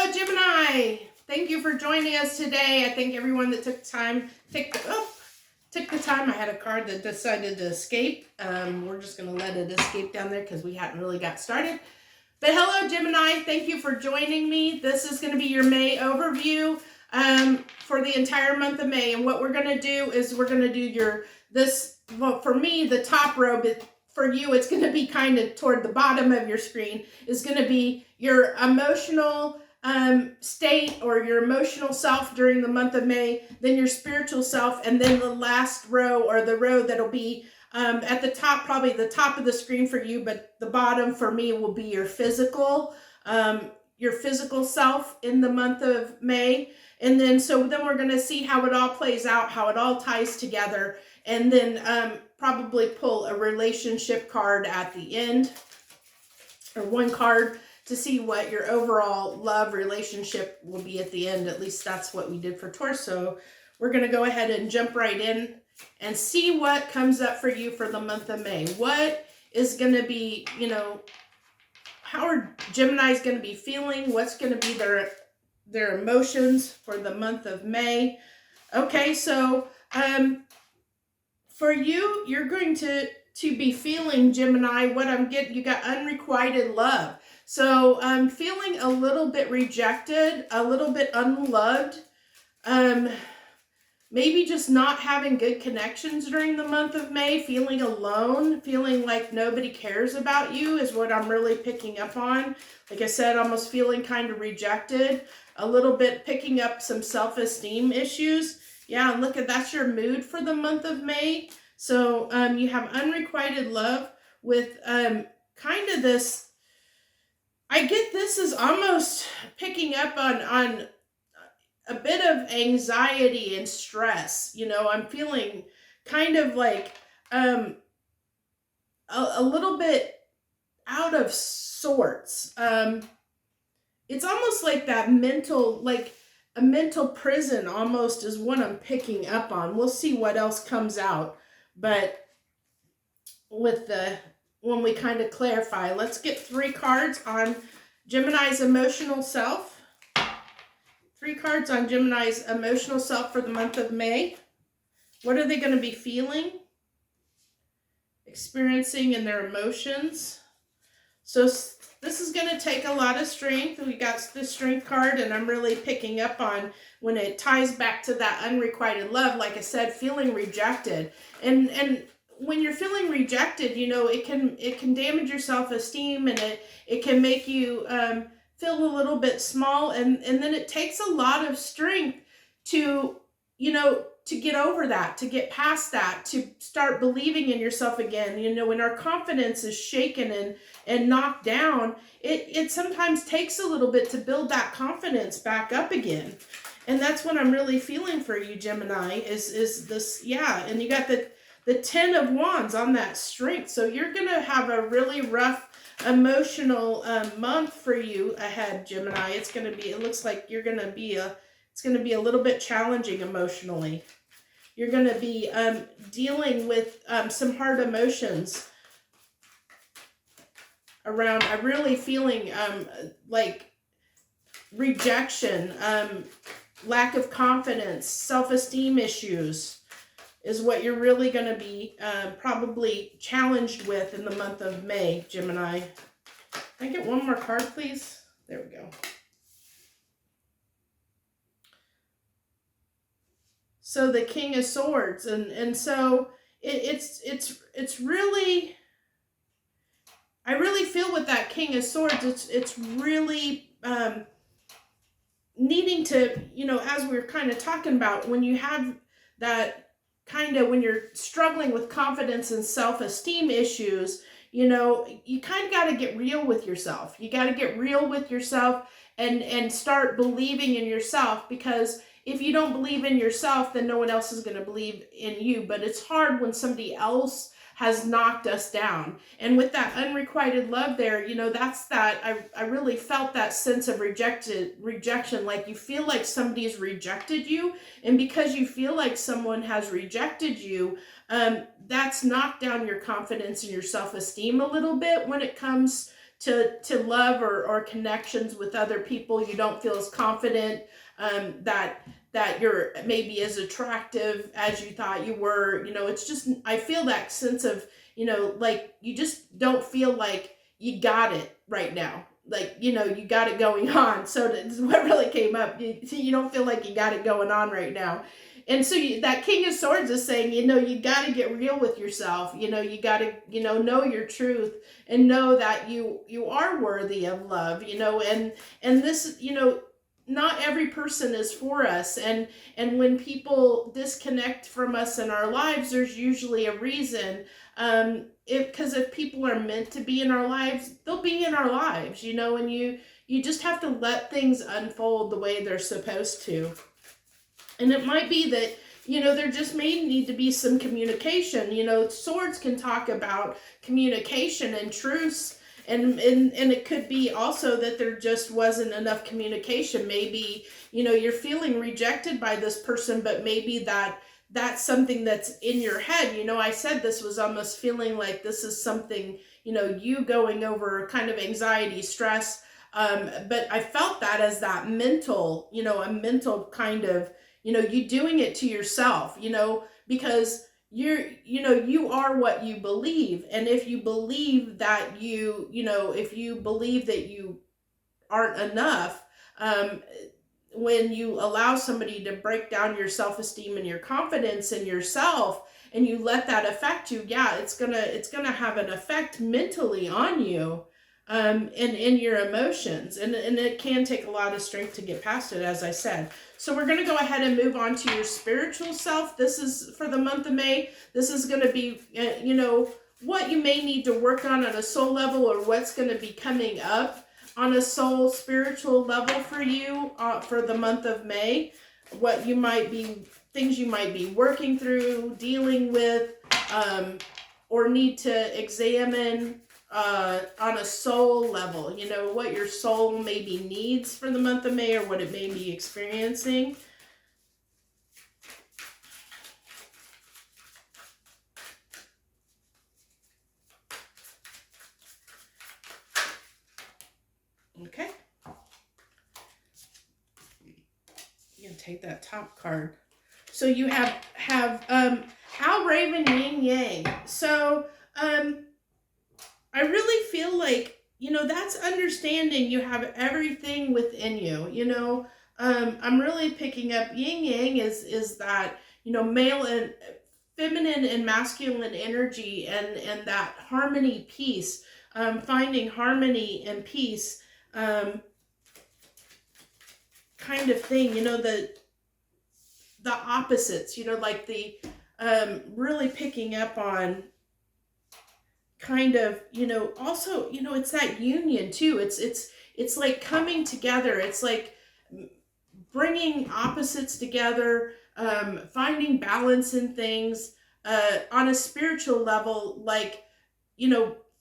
Hello, Gemini. Thank you for joining us today. I thank everyone that took time. Took the time. I had a card that decided to escape. We're just going to let it escape down there because we hadn't really got started. But hello, Gemini. Thank you for joining me. This is going to be your May overview for the entire month of May. And what we're going to do is we're going to do well, for me, the top row, but for you, it's going to be kind of toward the bottom of your screen, is going to be your emotional state or your emotional self during the month of May, then your spiritual self, and then the last row or the row that'll be at the top, probably the top of the screen for you, but the bottom for me will be your physical self in the month of May. And then we're going to see how it all plays out, how it all ties together, and then probably pull a relationship card at the end, or one card to see what your overall love relationship will be at the end. At least that's what we did for Taurus. So we're going to go ahead and jump right in and see what comes up for you for the month of May. What is going to be, how are Gemini's going to be feeling? What's going to be their emotions for the month of May? Okay, so for you, you're going to be feeling, Gemini, what I'm getting, you got unrequited love. So I'm feeling a little bit rejected, a little bit unloved, maybe just not having good connections during the month of May, feeling alone, feeling like nobody cares about you is what I'm really picking up on. Like I said, almost feeling kind of rejected, a little bit picking up some self-esteem issues. Yeah, and look at that's your mood for the month of May. So you have unrequited love with kind of this, I get this is almost picking up on a bit of anxiety and stress. I'm feeling kind of like a little bit out of sorts. It's almost like that mental, like a mental prison almost is what I'm picking up on. We'll see what else comes out. But when we kind of clarify, let's get 3 cards on Gemini's emotional self. 3 cards on Gemini's emotional self for the month of May. What are they going to be feeling, experiencing in their emotions? So this is going to take a lot of strength. We got the strength card, and I'm really picking up on when it ties back to that unrequited love. Like I said, feeling rejected, and when you're feeling rejected, it can damage your self-esteem, and it can make you feel a little bit small, and then it takes a lot of strength to get over that, to get past that, to start believing in yourself again. When our confidence is shaken and knocked down, it sometimes takes a little bit to build that confidence back up again. And that's what I'm really feeling for you, Gemini, is this, yeah. And you got the 10 of Wands on that strength. So you're going to have a really rough emotional month for you ahead, Gemini. It looks like it's going to be a little bit challenging emotionally. You're going to be dealing with some hard emotions around, I'm really feeling like rejection, lack of confidence, self-esteem issues is what you're really going to be probably challenged with in the month of May, Gemini. Can I get one more card, please? There we go. So the King of Swords, and so it's really, I really feel with that King of Swords, it's really needing to, as we were kind of talking about, when you have that when you're struggling with confidence and self-esteem issues, you kind of got to get real with yourself. You got to get real with yourself and start believing in yourself, because if you don't believe in yourself, then no one else is going to believe in you. But it's hard when somebody else has knocked us down. And with that unrequited love there, that's that, I really felt that sense of rejection, like you feel like somebody's rejected you. And because you feel like someone has rejected you, that's knocked down your confidence and your self-esteem a little bit when it comes to love or connections with other people. You don't feel as confident, that you're maybe as attractive as you thought you were. It's just, I feel that sense of, like you just don't feel like you got it right now. Like, you got it going on. So this is what really came up. You don't feel like you got it going on right now. And so that King of Swords is saying, you got to get real with yourself. You got to, know your truth and know that you are worthy of love, and this, not every person is for us. And when people disconnect from us in our lives, there's usually a reason. Because if people are meant to be in our lives, they'll be in our lives, and you just have to let things unfold the way they're supposed to. And it might be that, there just may need to be some communication. Swords can talk about communication and truce. And it could be also that there just wasn't enough communication. Maybe, you're feeling rejected by this person, but maybe that's something that's in your head. I said this was almost feeling like this is something, you going over kind of anxiety, stress. But I felt that as that mental, a mental kind of, you doing it to yourself, because you are what you believe. And if you believe that if you believe that you aren't enough, when you allow somebody to break down your self-esteem and your confidence in yourself, and you let that affect you, it's gonna have an effect mentally on you, and in your emotions, and it can take a lot of strength to get past it, as I said. So we're going to go ahead and move on to your spiritual self. This is for the month of May. This is going to be, what you may need to work on a soul level, or what's going to be coming up on a soul spiritual level for you for the month of May. What you might be, things you might be working through, dealing with, or need to examine on a soul level, what your soul maybe needs for the month of May, or what it may be experiencing. Okay. You can take that top card. So you have Owl, Raven, Yin, Yang. So, I really feel like, that's understanding you have everything within you, I'm really picking up yin yang is that, male and feminine and masculine energy, and that harmony, peace, finding harmony and peace, kind of thing, the opposites, like the, really picking up on kind of, also, it's that union too. It's like coming together. It's like bringing opposites together, finding balance in things, on a spiritual level, like,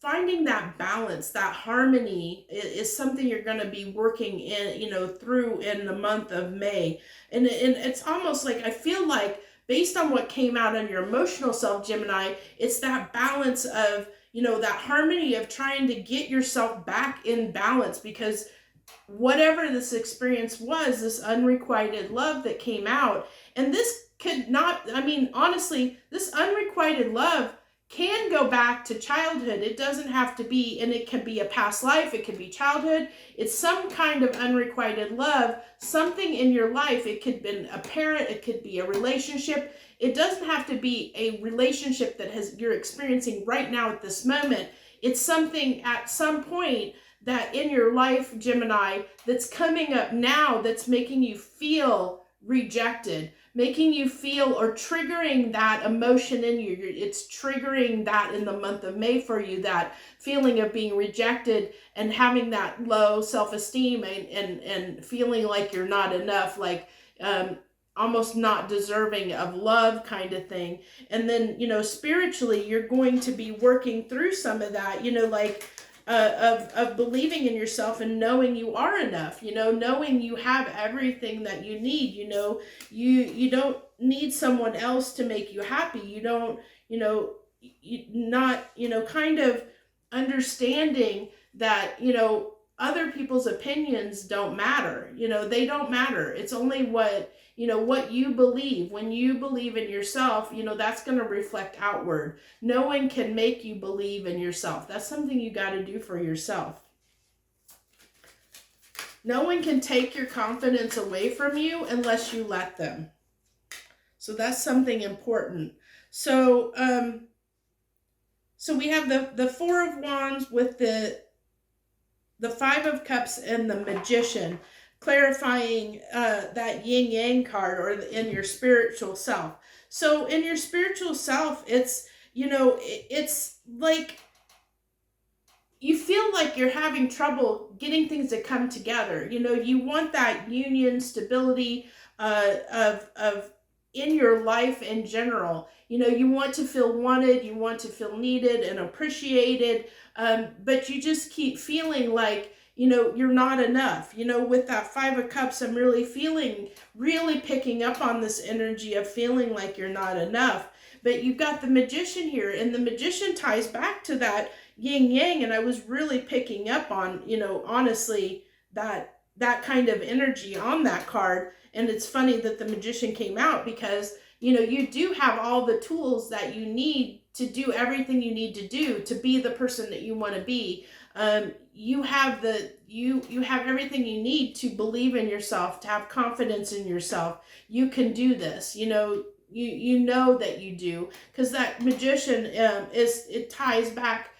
finding that balance, that harmony is something you're going to be working in, through in the month of May. And it's almost like, I feel like based on what came out on your emotional self, Gemini, it's that balance of, that harmony of trying to get yourself back in balance, because whatever this experience was, this unrequited love that came out, and this could not, honestly, this unrequited love can go back to childhood. It doesn't have to be, and it can be a past life, it could be childhood. It's some kind of unrequited love, something in your life. It could be a parent, it could be a relationship. It doesn't have to be a relationship that you're experiencing right now at this moment. It's something at some point that in your life, Gemini, that's coming up now, that's making you feel rejected, making you feel, or triggering that emotion in you. It's triggering that in the month of May for you, that feeling of being rejected and having that low self-esteem, and feeling like you're not enough, like almost not deserving of love, kind of thing. And then, spiritually, you're going to be working through some of that, like of believing in yourself and knowing you are enough, knowing you have everything that you need, you don't need someone else to make you happy. You don't, kind of understanding that, other people's opinions don't matter. They don't matter. It's only what you believe. When you believe in yourself, that's going to reflect outward. No one can make you believe in yourself. That's something you got to do for yourself. No one can take your confidence away from you unless you let them. So that's something important. So, so we have the Four of Wands with the Five of Cups and the Magician, clarifying that yin yang card, or in your spiritual self. So in your spiritual self, it's, it's like you feel like you're having trouble getting things to come together. You want that union, stability of in your life in general. You want to feel wanted, you want to feel needed and appreciated, but you just keep feeling like, you're not enough. With that Five of Cups, I'm really picking up on this energy of feeling like you're not enough. But you've got the Magician here, and the Magician ties back to that yin yang, and I was really picking up on, honestly, that kind of energy on that card. And it's funny that the Magician came out, because you do have all the tools that you need to do everything you need to do to be the person that you want to be. You have you have everything you need to believe in yourself, to have confidence in yourself. You can do this. You know that you do, because that Magician it ties back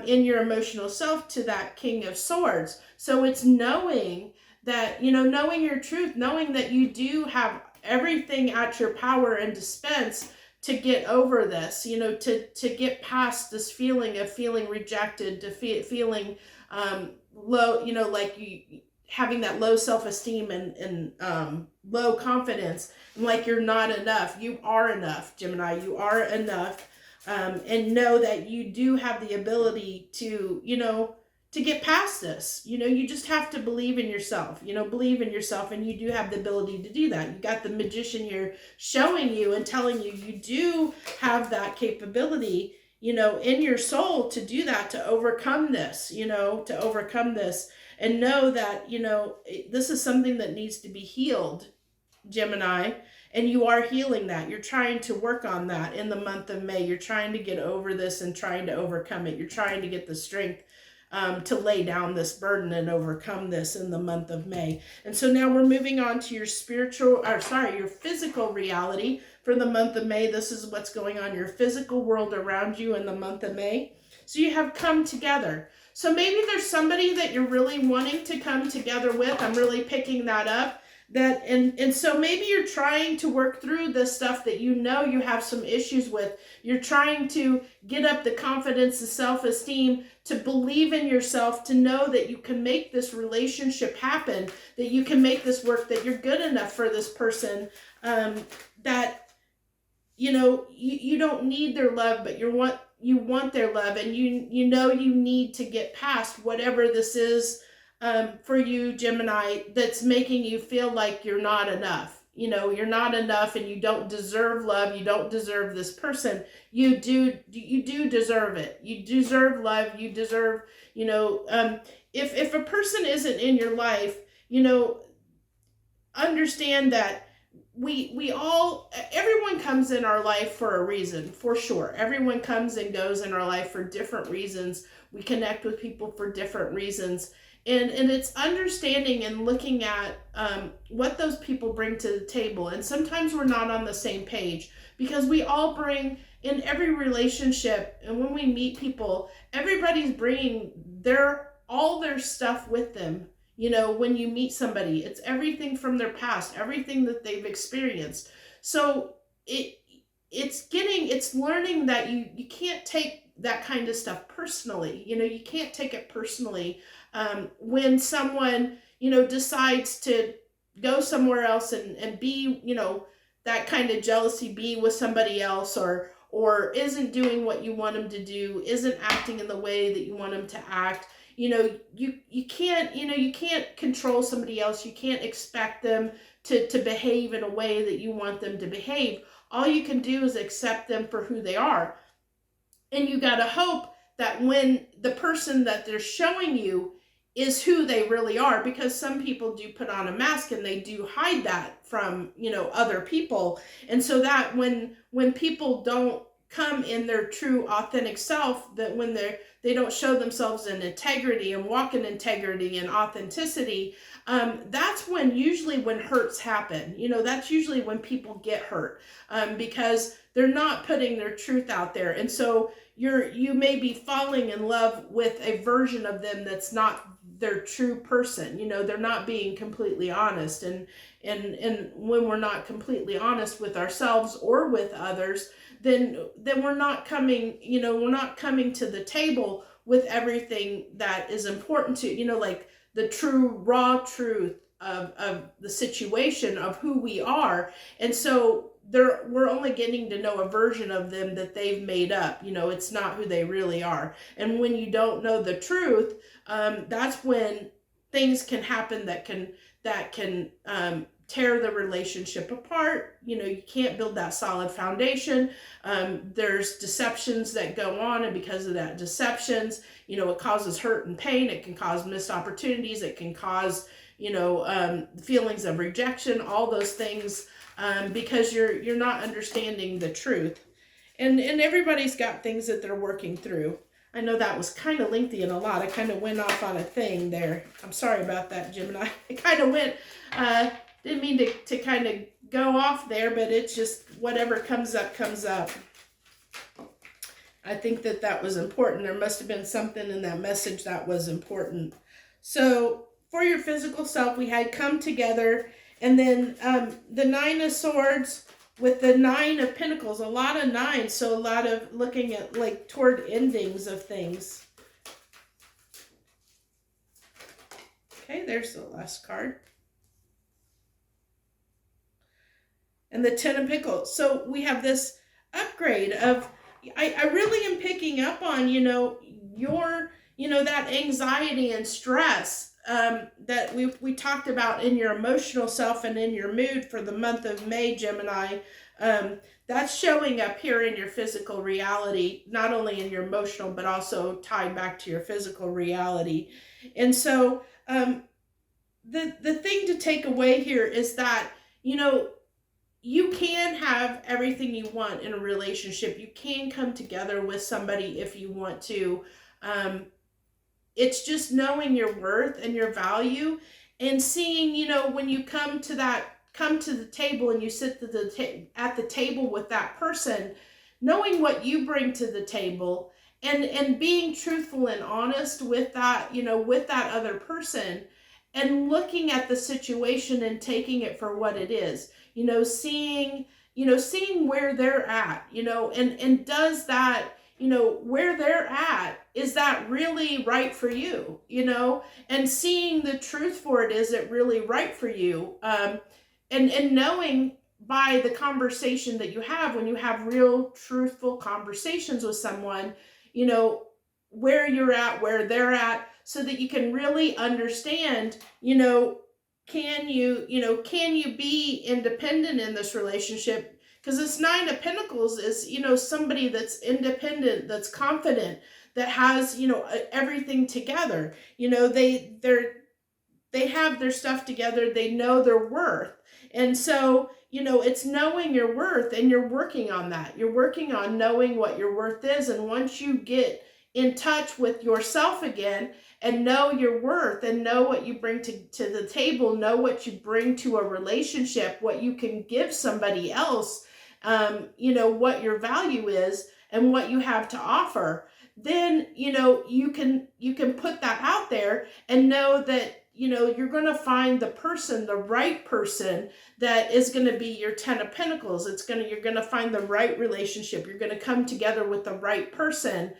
in your emotional self to that King of Swords. So it's knowing that, knowing your truth, knowing that you do have everything at your power and dispense to get over this, to get past this feeling of feeling rejected, to feeling low, like you having that low self-esteem and low confidence, and like you're not enough. You are enough, Gemini. You are enough. And know that you do have the ability to, to get past this. You just have to believe in yourself, believe in yourself, and you do have the ability to do that. You got the Magician here showing you and telling you you do have that capability, in your soul to do that, to overcome this, and know that, this is something that needs to be healed, Gemini. And you are healing that. You're trying to work on that in the month of May. You're trying to get over this and trying to overcome it. You're trying to get the strength to lay down this burden and overcome this in the month of May. And so now we're moving on to your your physical reality for the month of May. This is what's going on in your physical world around you in the month of May. So you have come together. So maybe there's somebody that you're really wanting to come together with. I'm really picking that up. And so maybe you're trying to work through the stuff that you have some issues with. You're trying to get up the confidence, the self-esteem, to believe in yourself, to know that you can make this relationship happen, that you can make this work, that you're good enough for this person, that you don't need their love, but you want their love, and you need to get past whatever this is for you, Gemini, that's making you feel like you're not enough. You're not enough, and you don't deserve love. You don't deserve this person. You do deserve it. You deserve love. You deserve, if a person isn't in your life, understand that everyone comes in our life for a reason, for sure. Everyone comes and goes in our life for different reasons. We connect with people for different reasons. And it's understanding and looking at what those people bring to the table. And sometimes we're not on the same page, because we all bring, in every relationship, and when we meet people, everybody's bringing all their stuff with them. When you meet somebody, it's everything from their past, everything that they've experienced. So it's learning that you can't take that kind of stuff personally. You can't take it personally. When someone, decides to go somewhere else and be, that kind of jealousy, be with somebody else, or isn't doing what you want them to do, isn't acting in the way that you want them to act, you can't control somebody else. You can't expect them to behave in a way that you want them to behave. All you can do is accept them for who they are. And you got to hope that when the person that they're showing you is who they really are, because some people do put on a mask and they do hide that from, other people. And so that when people don't come in their true authentic self, that when they don't show themselves in integrity and walk in integrity and authenticity, that's usually when hurts happen. That's usually when people get hurt, because they're not putting their truth out there. And so you may be falling in love with a version of them that's not their true person. They're not being completely honest. And when we're not completely honest with ourselves or with others, then we're not coming, to the table with everything that is important to, like the true raw truth of the situation, of who we are. And so we're only getting to know a version of them that they've made up. It's not who they really are. And when you don't know the truth, that's when things can happen that can tear the relationship apart. You can't build that solid foundation. There's deceptions that go on, and because of that deceptions, it causes hurt and pain. It can cause missed opportunities. It can cause, feelings of rejection, all those things, because you're not understanding the truth. And everybody's got things that they're working through. I know that was kind of lengthy and a lot. I kind of went off on a thing there. I'm sorry about that, Gemini. It kind of went, didn't mean to kind of go off there, but it's just whatever comes up, comes up. I think that was important. There must have been something in that message that was important. So for your physical self, we had come together, and then the 9 of Swords with the 9 of Pentacles, a lot of 9s, so a lot of looking at like toward endings of things. Okay, there's the last card. And the 10 of Pentacles. So we have this upgrade of, I really am picking up on, your, that anxiety and stress that we talked about in your emotional self and in your mood for the month of May, Gemini. That's showing up here in your physical reality, not only in your emotional, but also tied back to your physical reality. And so the thing to take away here is that, you can have everything you want in a relationship. You can come together with somebody if you want to. It's just knowing your worth and your value, and seeing, when you come to the table and you sit at the table with that person, knowing what you bring to the table, and being truthful and honest with that, with that other person, and looking at the situation and taking it for what it is. Seeing where they're at, and does that, where they're at, is that really right for you, and seeing the truth for it, is it really right for you? And knowing by the conversation that you have, when you have real truthful conversations with someone, where you're at, where they're at, so that you can really understand, can you be independent in this relationship? Because this 9 of Pentacles is, somebody that's independent, that's confident, that has, everything together. They have their stuff together. They know their worth. And so, it's knowing your worth, and you're working on that. You're working on knowing what your worth is. And once you get in touch with yourself again, and know your worth, and know what you bring to the table, know what you bring to a relationship, what you can give somebody else, what your value is and what you have to offer, then, you can put that out there and know that, you're going to find the right person that is going to be your 10 of Pentacles. You're going to find the right relationship. You're going to come together with the right person.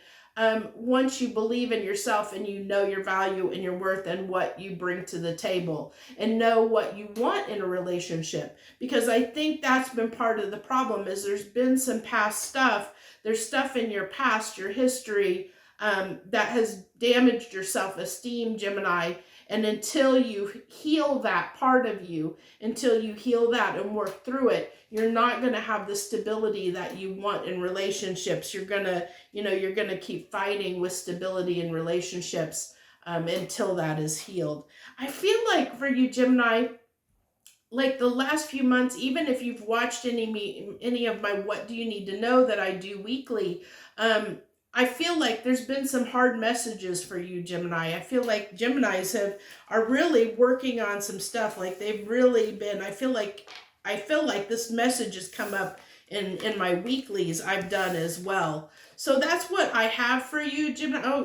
Once you believe in yourself, and you know your value and your worth and what you bring to the table, and know what you want in a relationship. Because I think that's been part of the problem, is there's been some past stuff. There's stuff in your past, your history, that has damaged your self-esteem, Gemini. And until you heal that part of you, until you heal that and work through it, you're not going to have the stability that you want in relationships. You're going to, you're going to keep fighting with stability in relationships until that is healed. I feel like for you, Gemini, like the last few months, even if you've watched any of my What Do You Need to Know that I do weekly, I feel like there's been some hard messages for you, Gemini. I feel like Geminis are really working on some stuff. Like they've really been, I feel like this message has come up in my weeklies I've done as well. So that's what I have for you, Gemini. Oh,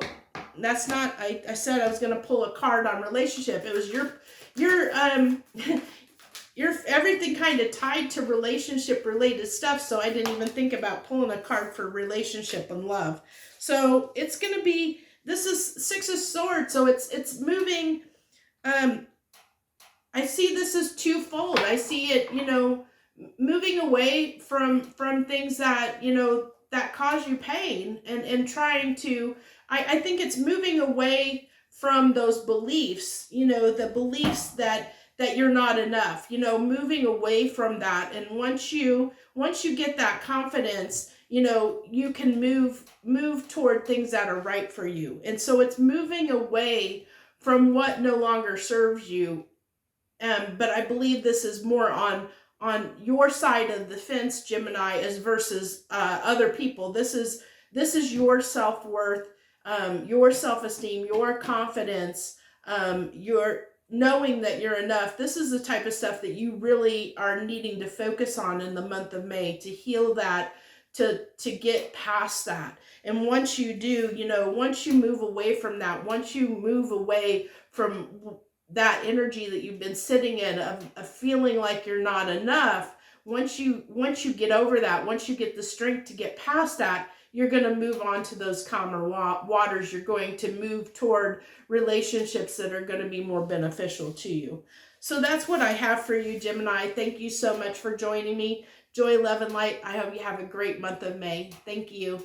that's not, I said I was going to pull a card on relationship. It was your you're everything kind of tied to relationship related stuff, so I didn't even think about pulling a card for relationship and love. So it's going to be, this is Six of Swords, so it's moving. I see this as twofold. I see it, moving away from things that, that cause you pain, and trying to, I think it's moving away from those beliefs, the beliefs that you're not enough, moving away from that. And once you get that confidence, you can move toward things that are right for you. And so it's moving away from what no longer serves you. But I believe this is more on your side of the fence, Gemini, as versus other people. This is your self-worth, your self-esteem, your confidence, your knowing that you're enough. This is the type of stuff that you really are needing to focus on in the month of May, to heal that, to get past that. And once you do, once you move away from that, once you move away from that energy that you've been sitting in of feeling like you're not enough, once you get over that, once you get the strength to get past that, you're going to move on to those calmer waters. You're going to move toward relationships that are going to be more beneficial to you. So that's what I have for you, Gemini. Thank you so much for joining me. Joy, love, and light. I hope you have a great month of May. Thank you.